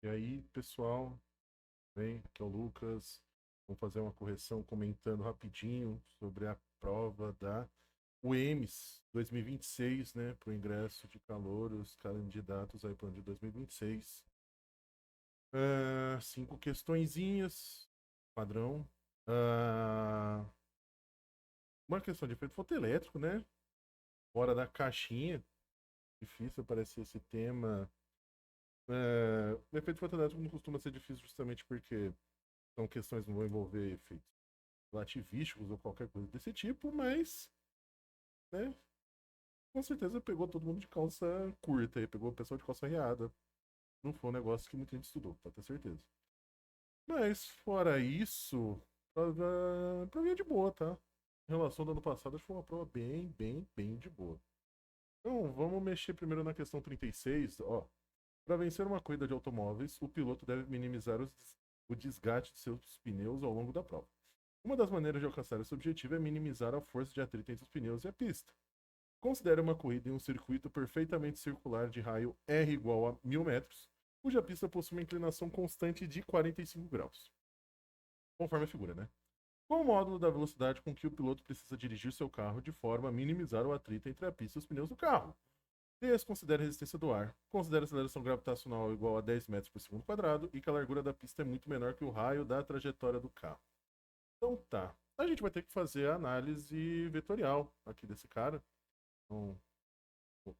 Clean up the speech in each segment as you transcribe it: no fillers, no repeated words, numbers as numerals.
E aí, pessoal, bem, aqui é o Lucas. Vamos fazer uma correção comentando rapidinho sobre a prova da UEMS 2026, né, para o ingresso de calouros candidatos aí para o ano de 2026. Cinco questõezinhas, padrão. Ah, uma questão de efeito fotoelétrico, né? Fora da caixinha. Difícil aparecer esse tema. O efeito fotoelétrico não costuma ser difícil justamente porque são questões que não vão envolver efeitos relativísticos ou qualquer coisa desse tipo, mas, né, com certeza pegou todo mundo de calça curta e pegou o pessoal de calça reada. Não foi um negócio que muita gente estudou, pode ter certeza. Mas, fora isso, prova é de boa, tá? Em relação ao ano passado, acho que foi uma prova bem de boa. Então, vamos mexer primeiro na questão 36. Ó, para vencer uma corrida de automóveis, o piloto deve minimizar o desgaste de seus pneus ao longo da prova. Uma das maneiras de alcançar esse objetivo é minimizar a força de atrito entre os pneus e a pista. Considere uma corrida em um circuito perfeitamente circular de raio R igual a 1000 metros, cuja pista possui uma inclinação constante de 45 graus, conforme a figura, né? Qual o módulo da velocidade com que o piloto precisa dirigir seu carro de forma a minimizar o atrito entre a pista e os pneus do carro? Desconsidere a resistência do ar, considere a aceleração gravitacional igual a 10 metros por segundo quadrado e que a largura da pista é muito menor que o raio da trajetória do carro. Então tá. A gente vai ter que fazer a análise vetorial aqui desse cara. Então, vou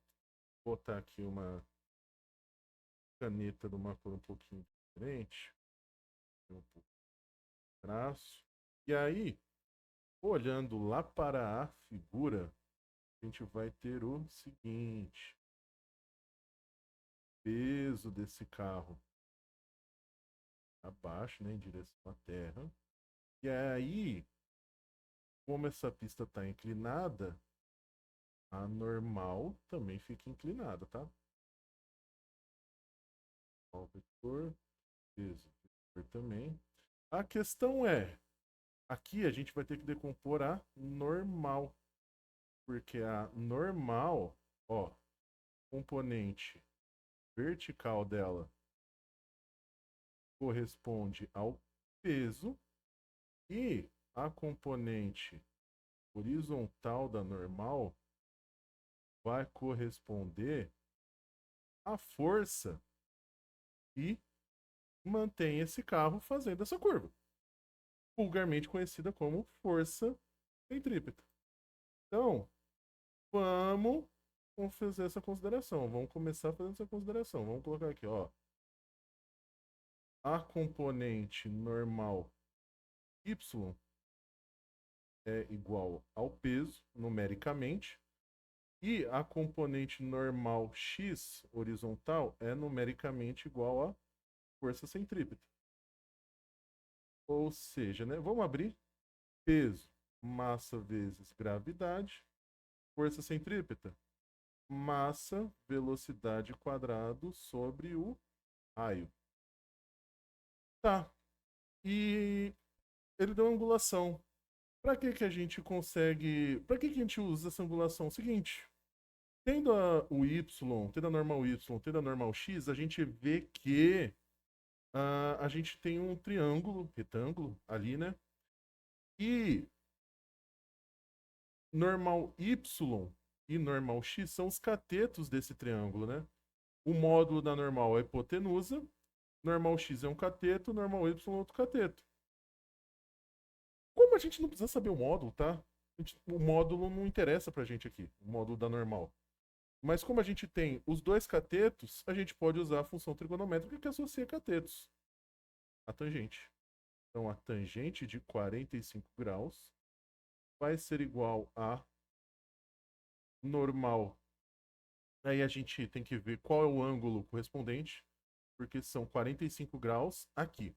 botar aqui uma caneta de uma cor um pouquinho diferente. Um pouco de traço. E aí, olhando lá para a figura, a gente vai ter o seguinte: peso desse carro abaixo, né, em direção à terra. E aí, como essa pista está inclinada, a normal também fica inclinada, tá? Ó, vetor, peso, vetor também. A questão é, aqui a gente vai ter que decompor a normal, porque a normal, ó, componente vertical dela corresponde ao peso e a componente horizontal da normal vai corresponder à força que mantém esse carro fazendo essa curva, vulgarmente conhecida como força centrípeta. Então, vamos fazer essa consideração. Vamos começar fazendo essa consideração. Vamos colocar aqui, ó. A componente normal y é igual ao peso, numericamente, e a componente normal x horizontal é numericamente igual à força centrípeta. Ou seja, né, vamos abrir peso, massa vezes gravidade, força centrípeta, massa, velocidade quadrado sobre o raio. Tá. E ele deu uma angulação. Para que que a gente consegue... Para que que a gente usa essa angulação? Seguinte, tendo o y, tendo a normal y, tendo a normal x, a gente vê que a gente tem um triângulo, retângulo ali, né? E normal y e normal x são os catetos desse triângulo, né? O módulo da normal é a hipotenusa, normal x é um cateto, normal y é outro cateto. Como a gente não precisa saber o módulo, tá? O módulo não interessa pra gente aqui, o módulo da normal. Mas como a gente tem os dois catetos, a gente pode usar a função trigonométrica que associa catetos. A tangente. Então, a tangente de 45 graus vai ser igual a normal. Aí a gente tem que ver qual é o ângulo correspondente, porque são 45 graus aqui.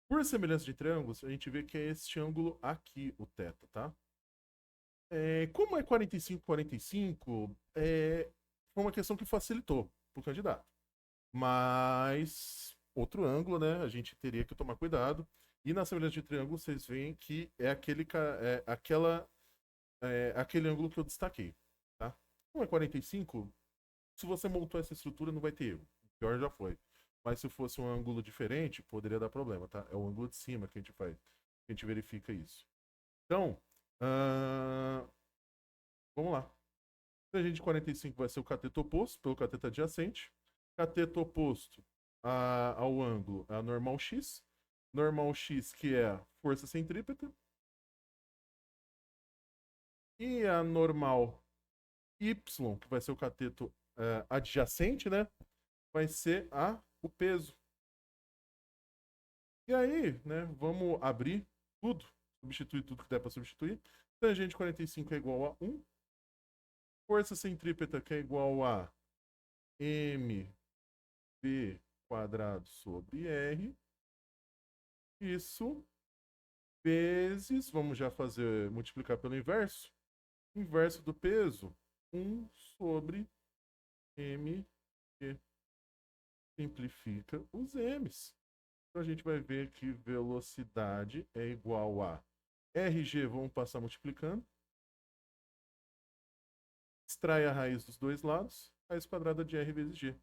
Por semelhança de triângulos, a gente vê que é este ângulo aqui, o θ, tá? Como é 45, 45, foi uma questão que facilitou para o candidato. Mas outro ângulo, né? A gente teria que tomar cuidado. E na semelhança de triângulo, vocês veem que é aquele ângulo que eu destaquei, tá? Como é 45, se você montou essa estrutura, não vai ter erro. O pior já foi. Mas se fosse um ângulo diferente, poderia dar problema, tá? É o ângulo de cima que a gente faz, que a gente verifica isso. Então, vamos lá. Tangente de 45 vai ser o cateto oposto pelo cateto adjacente. Cateto oposto ao ângulo é a normal x. Normal x, que é a força centrípeta. E a normal y, que vai ser o cateto adjacente, né? Vai ser o peso. E aí, né, vamos abrir tudo, substituir tudo que der para substituir. Tangente de 45 é igual a 1. Força centrípeta, que é igual a mv quadrado sobre r. Isso vezes, vamos já fazer, multiplicar pelo inverso. Inverso do peso, 1 sobre m, que simplifica os m's. Então a gente vai ver que velocidade é igual a RG, vamos passar multiplicando. Extrai a raiz dos dois lados, raiz quadrada de R vezes G.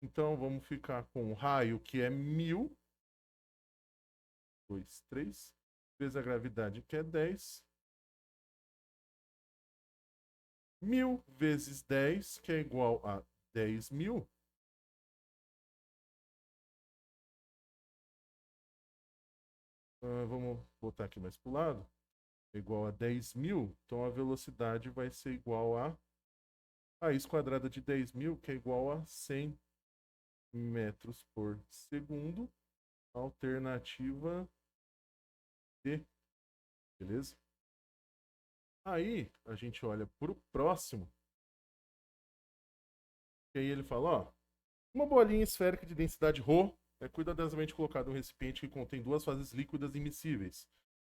Então vamos ficar com o raio, que é 1000, 2, 3, vezes a gravidade, que é 10. 1000 vezes 10, que é igual a 10.000. Vamos botar aqui mais para o lado. Igual a 10.000. Então a velocidade vai ser igual a raiz quadrada de 10.000, que é igual a 100 metros por segundo. Alternativa D. Beleza? Aí a gente olha para o próximo. E aí ele fala, ó, uma bolinha esférica de densidade ρ é cuidadosamente colocada em um recipiente que contém duas fases líquidas immiscíveis.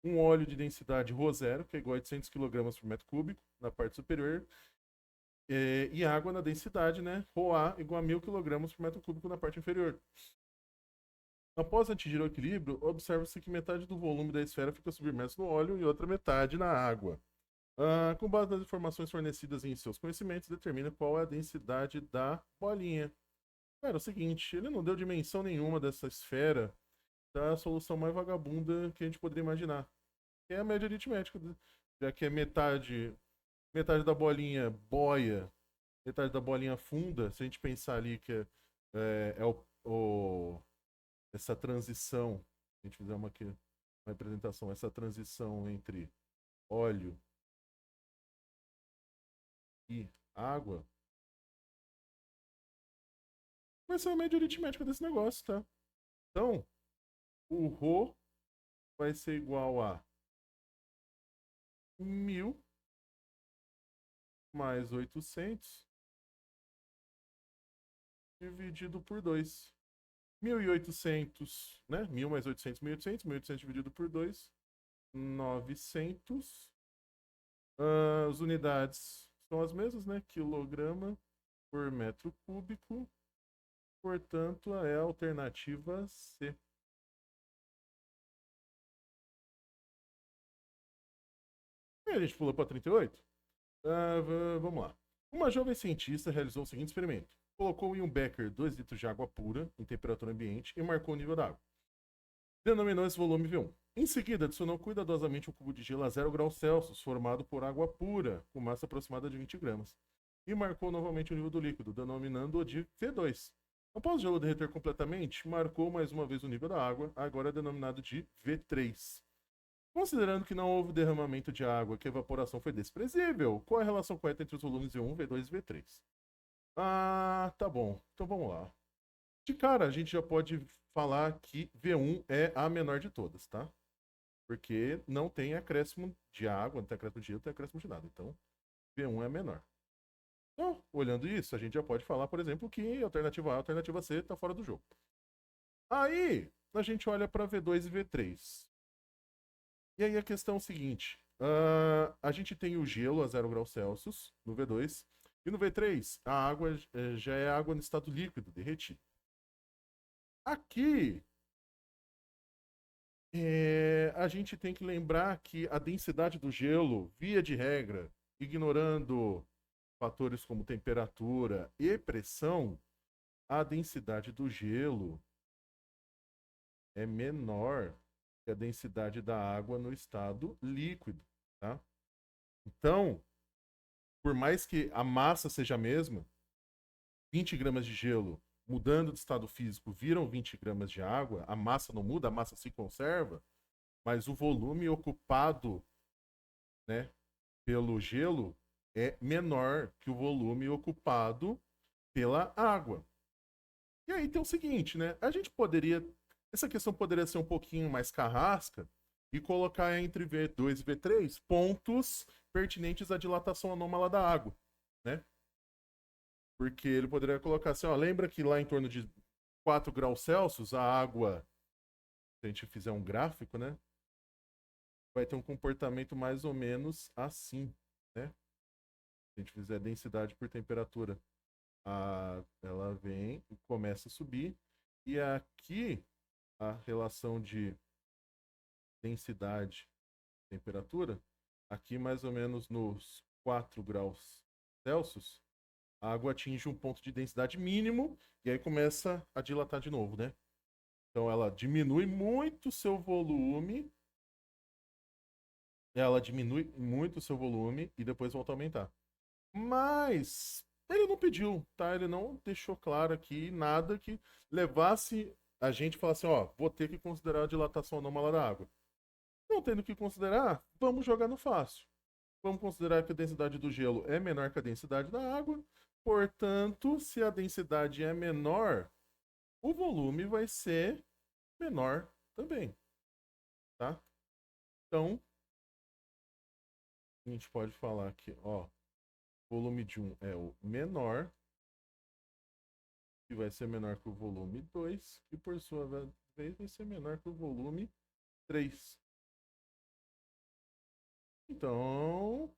Um óleo de densidade ρ0, que é igual a 800 kg por metro cúbico, na parte superior, e água na densidade, né, ρA, igual a 1000 kg por metro cúbico na parte inferior. Após atingir o equilíbrio, observa-se que metade do volume da esfera fica submerso no óleo e outra metade na água. Com base nas informações fornecidas em seus conhecimentos, determina qual é a densidade da bolinha. Cara, é o seguinte, ele não deu dimensão nenhuma dessa esfera, tá? A solução mais vagabunda que a gente poderia imaginar. É a média aritmética, já que é metade da bolinha boia, metade da bolinha funda. Se a gente pensar ali que essa transição, a gente fizer uma representação, essa transição entre óleo e água, vai ser a média aritmética desse negócio, tá? Então, o ρ vai ser igual a 1000 mais 800 dividido por 2. 1.800, né? 1000 mais 800, 1.800. 1.800 dividido por 2, 900. As unidades são as mesmas, né? Quilograma por metro cúbico. Portanto, é a alternativa C. E a gente pula para 38. Vamos lá. Uma jovem cientista realizou o seguinte experimento. Colocou em um becker 2 litros de água pura em temperatura ambiente e marcou o nível da água. Denominou esse volume V1. Em seguida, adicionou cuidadosamente um cubo de gelo a 0 graus Celsius, formado por água pura, com massa aproximada de 20 gramas. E marcou novamente o nível do líquido, denominando-o de V2. Após o gelo derreter completamente, marcou mais uma vez o nível da água, agora denominado de V3. Considerando que não houve derramamento de água, que a evaporação foi desprezível, qual é a relação correta entre os volumes V1, V2 e V3? Tá bom. Então vamos lá. De cara, a gente já pode falar que V1 é a menor de todas, tá? Porque não tem acréscimo de água, não tem acréscimo de gelo, não tem acréscimo de nada. Então, V1 é a menor. Então, olhando isso, a gente já pode falar, por exemplo, que a alternativa A e a alternativa C está fora do jogo. Aí, a gente olha para V2 e V3. E aí a questão é o seguinte. A gente tem o gelo a 0 graus Celsius no V2. E no V3, a água já é água no estado líquido, derretido. Aqui, a gente tem que lembrar que a densidade do gelo, via de regra, ignorando fatores como temperatura e pressão, a densidade do gelo é menor que a densidade da água no estado líquido, tá? Então, por mais que a massa seja a mesma, 20 gramas de gelo mudando de estado físico viram 20 gramas de água, a massa não muda, a massa se conserva, mas o volume ocupado, né, pelo gelo é menor que o volume ocupado pela água. E aí tem o seguinte, né? A gente poderia. Essa questão poderia ser um pouquinho mais carrasca e colocar entre V2 e V3 pontos pertinentes à dilatação anômala da água, né? Porque ele poderia colocar assim, ó, lembra que lá em torno de 4 graus Celsius a água, se a gente fizer um gráfico, né? Vai ter um comportamento mais ou menos assim, né? Se a gente fizer densidade por temperatura, ela vem e começa a subir. E aqui a relação de densidade e temperatura, aqui mais ou menos nos 4 graus Celsius, a água atinge um ponto de densidade mínimo e aí começa a dilatar de novo, né? Então ela diminui muito o seu volume, e depois volta a aumentar. Mas ele não pediu, tá? Ele não deixou claro aqui nada que levasse a gente a falar assim, ó, vou ter que considerar a dilatação anômala da água. Não tendo que considerar, vamos jogar no fácil. Vamos considerar que a densidade do gelo é menor que a densidade da água. Portanto, se a densidade é menor, o volume vai ser menor também, tá? Então, a gente pode falar que, ó, o volume de 1 é o menor, que vai ser menor que o volume 2, e por sua vez vai ser menor que o volume 3. Então,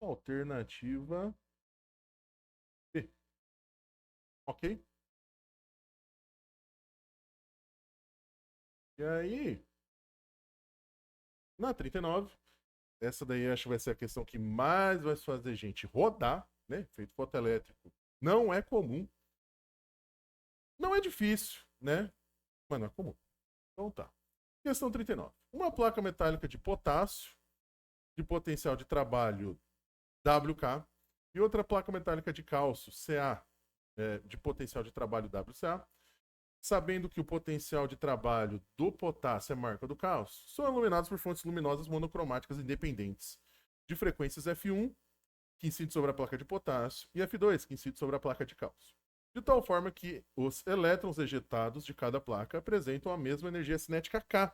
alternativa B. Ok? E aí, na 39, essa daí acho que vai ser a questão que mais vai fazer gente rodar, né? Efeito fotoelétrico. Não é comum. Não é difícil, né? Mas não é comum. Então tá. Questão 39. Uma placa metálica de potássio, de potencial de trabalho WK, e outra placa metálica de cálcio, CA, de potencial de trabalho WCA, sabendo que o potencial de trabalho do potássio é marca do cálcio, são iluminados por fontes luminosas monocromáticas independentes, de frequências F1, que incide sobre a placa de potássio, e F2, que incide sobre a placa de cálcio. De tal forma que os elétrons ejetados de cada placa apresentam a mesma energia cinética K.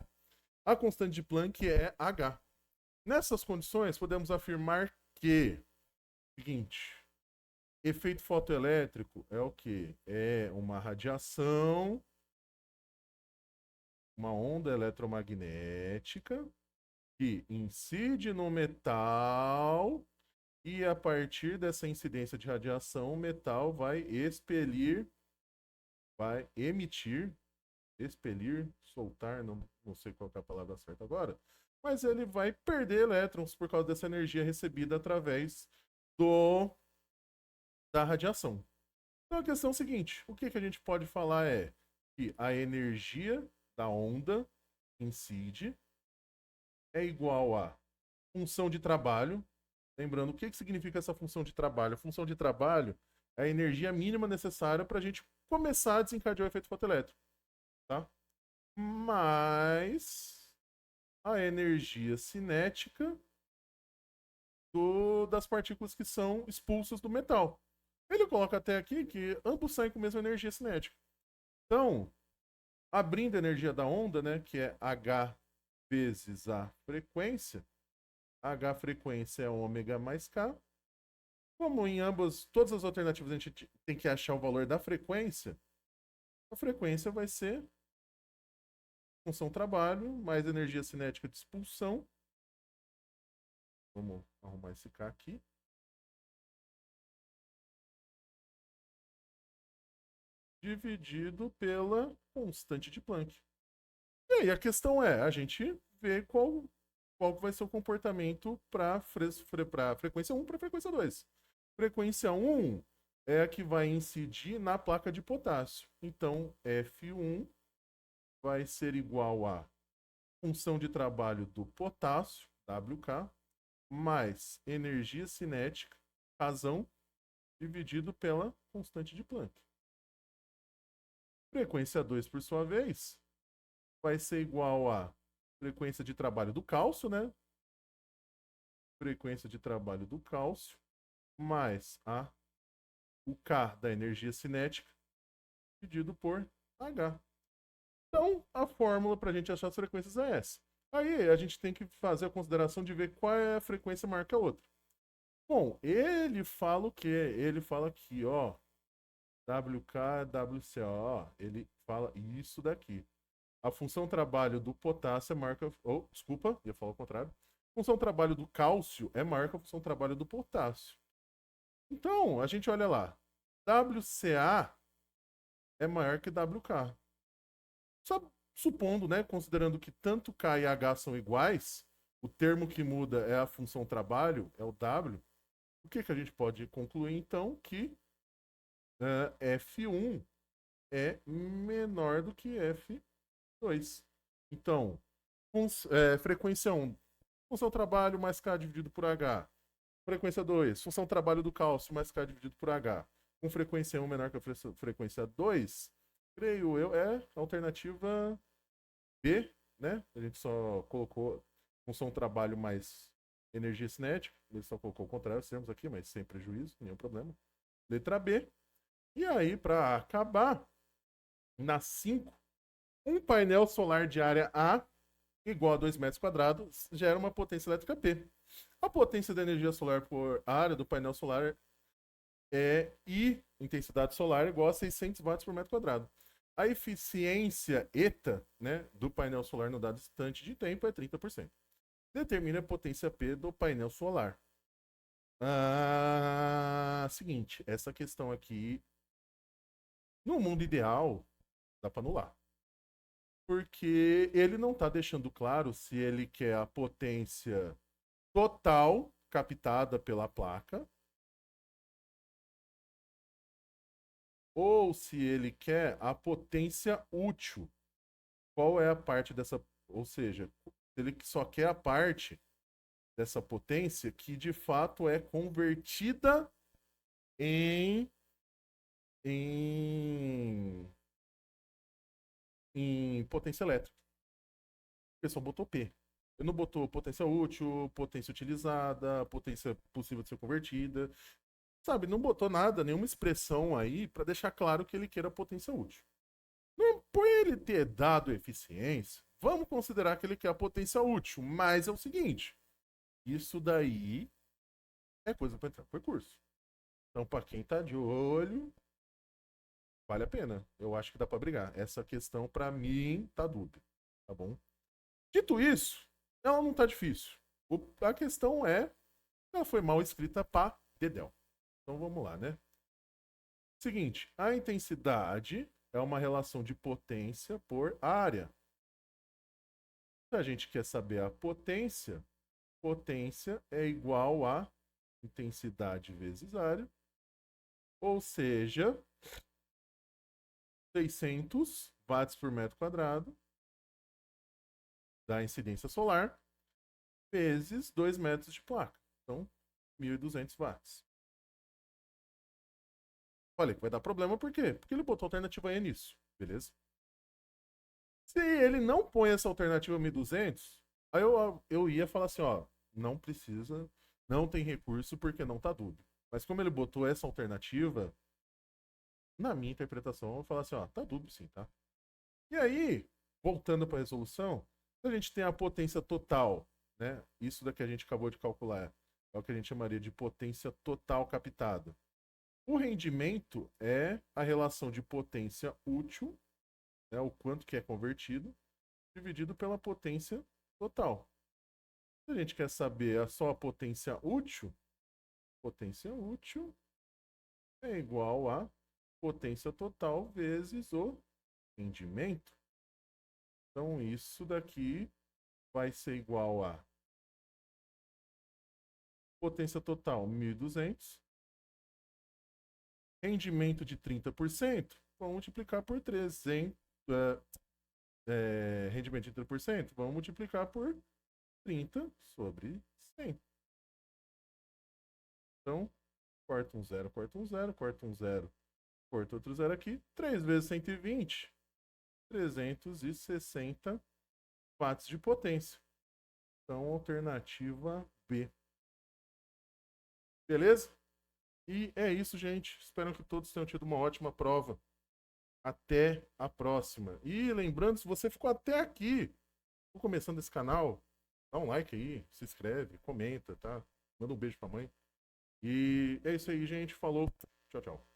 A constante de Planck é H. Nessas condições, podemos afirmar que, seguinte, efeito fotoelétrico é o quê? É uma radiação, uma onda eletromagnética que incide no metal e a partir dessa incidência de radiação, o metal vai expelir, soltar, não sei qual é a palavra certa agora, mas ele vai perder elétrons por causa dessa energia recebida através da radiação. Então a questão é a seguinte: o que a gente pode falar é que a energia da onda incide é igual a função de trabalho. Lembrando, o que significa essa função de trabalho? A função de trabalho é a energia mínima necessária para a gente começar a desencadear o efeito fotoelétrico. Tá? Mais a energia cinética das partículas que são expulsas do metal. Ele coloca até aqui que ambos saem com a mesma energia cinética. Então, abrindo a energia da onda, né, que é H vezes a frequência, H frequência é ômega mais K. Como em todas as alternativas a gente tem que achar o valor da frequência, a frequência vai ser função trabalho mais energia cinética de expulsão. Vamos arrumar esse K aqui. Dividido pela constante de Planck. E aí a questão é, a gente vê qual vai ser o comportamento para frequência 1 para frequência 2. Frequência 1 é a que vai incidir na placa de potássio. Então, F1 vai ser igual a função de trabalho do potássio, WK, mais energia cinética, razão, dividido pela constante de Planck. Frequência 2, por sua vez, vai ser igual a frequência de trabalho do cálcio, né? Frequência de trabalho do cálcio, mais o K da energia cinética, dividido por H. Então, a fórmula para a gente achar as frequências é essa. Aí a gente tem que fazer a consideração de ver qual é a frequência maior que a outra. Bom, ele fala o quê? Ele fala aqui, ó, WK, WCO, ó, ele fala isso daqui. A função trabalho do potássio é maior que a... Oh, desculpa, ia falar o contrário. A função trabalho do cálcio é maior que a função trabalho do potássio. Então, a gente olha lá. WCA é maior que WK. Só supondo, né, considerando que tanto K e H são iguais, o termo que muda é a função trabalho, é o W, o que a gente pode concluir, então, que F1 é menor do que F2. Então, frequência 1, função trabalho mais K dividido por H. Frequência 2, função trabalho do cálcio mais K dividido por H. Com frequência 1 menor que a frequência 2, creio eu, é a alternativa B, né? A gente só colocou função trabalho mais energia cinética. Ele só colocou o contrário, temos aqui, mas sem prejuízo, nenhum problema. Letra B. E aí, para acabar, na 5, um painel solar de área A igual a 2 metros quadrados gera uma potência elétrica P. A potência da energia solar por área do painel solar é I, intensidade solar, igual a 600 watts por metro quadrado. A eficiência ETA, né, do painel solar no dado instante de tempo é 30%. Determina a potência P do painel solar. Seguinte, essa questão aqui, no mundo ideal, dá para anular. Porque ele não está deixando claro se ele quer a potência total captada pela placa ou se ele quer a potência útil. Qual é a parte dessa, ou seja, se ele só quer a parte dessa potência que de fato é convertida em em, em potência elétrica. O pessoal botou P. Ele não botou potência útil, potência utilizada, potência possível de ser convertida. Sabe, não botou nada, nenhuma expressão aí para deixar claro que ele queira potência útil. Não, por ele ter dado eficiência, vamos considerar que ele quer a potência útil. Mas é o seguinte, isso daí é coisa para entrar no percurso. Então, para quem tá de olho, vale a pena. Eu acho que dá para brigar. Essa questão, para mim, tá dúbia. Tá bom? Dito isso, ela não tá difícil. A questão é, ela foi mal escrita para Dedel. Então vamos lá, né? Seguinte, a intensidade é uma relação de potência por área. Se a gente quer saber a potência, potência é igual a intensidade vezes área, ou seja, 600 watts por metro quadrado da incidência solar vezes 2 metros de placa. Então, 1.200 watts. Olha que vai dar problema, por quê? Porque ele botou alternativa E nisso, beleza? Se ele não põe essa alternativa 1.200, aí eu ia falar assim, ó, não precisa, não tem recurso porque não tá dúbio. Mas como ele botou essa alternativa, na minha interpretação, eu vou falar assim, ó, tá dúbio sim, tá? E aí, voltando para a resolução, a gente tem a potência total, né? Isso daqui a gente acabou de calcular, é o que a gente chamaria de potência total captada. O rendimento é a relação de potência útil, né, o quanto que é convertido, dividido pela potência total. Se a gente quer saber só a potência útil é igual a potência total vezes o rendimento. Então, isso daqui vai ser igual a potência total 1.200 Rendimento de 30%, vamos multiplicar por 300. Rendimento de 30%, vamos multiplicar por 30 sobre 100. Então, corta um zero, corta um zero, corta um zero, corta outro zero aqui. 3 vezes 120, 360 watts de potência. Então, alternativa B. Beleza? E é isso, gente. Espero que todos tenham tido uma ótima prova. Até a próxima. E lembrando, se você ficou até aqui, começando esse canal, dá um like aí, se inscreve, comenta, tá? Manda um beijo pra mãe. E é isso aí, gente. Falou. Tchau, tchau.